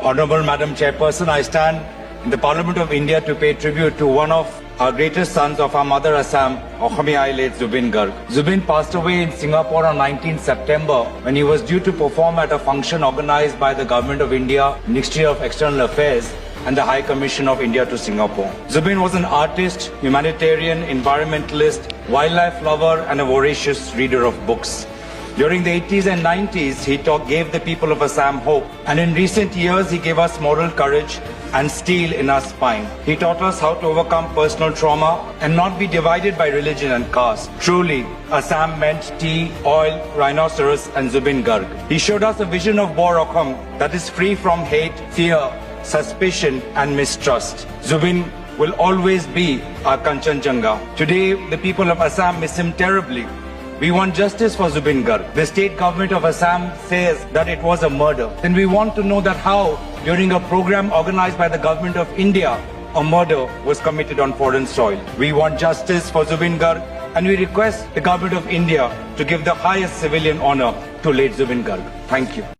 Honorable Madam Chairperson, I stand in the Parliament of India to pay tribute to one of our greatest sons of our mother Assam, Ohami late Zubin Garg. Zubin passed away in Singapore on 19 September when he was due to perform at a function organized by the Government of India, Ministry of External Affairs and the High Commission of India to Singapore. Zubin was an artist, humanitarian, environmentalist, wildlife lover and a voracious reader of books. During the 80s and 90s, he gave the people of Assam hope. And in recent years, he gave us moral courage and steel in our spine. He taught us how to overcome personal trauma and not be divided by religion and caste. Truly, Assam meant tea, oil, rhinoceros and Zubin Garg. He showed us a vision of Borokham that is free from hate, fear, suspicion and mistrust. Zubin will always be our Kanchenjunga. Today, the people of Assam miss him terribly. We want justice for Zubin Garg. The state government of Assam says that it was a murder. Then we want to know that how, during a program organized by the government of India, a murder was committed on foreign soil. We want justice for Zubin Garg and we request the government of India to give the highest civilian honor to late Zubin Garg. Thank you.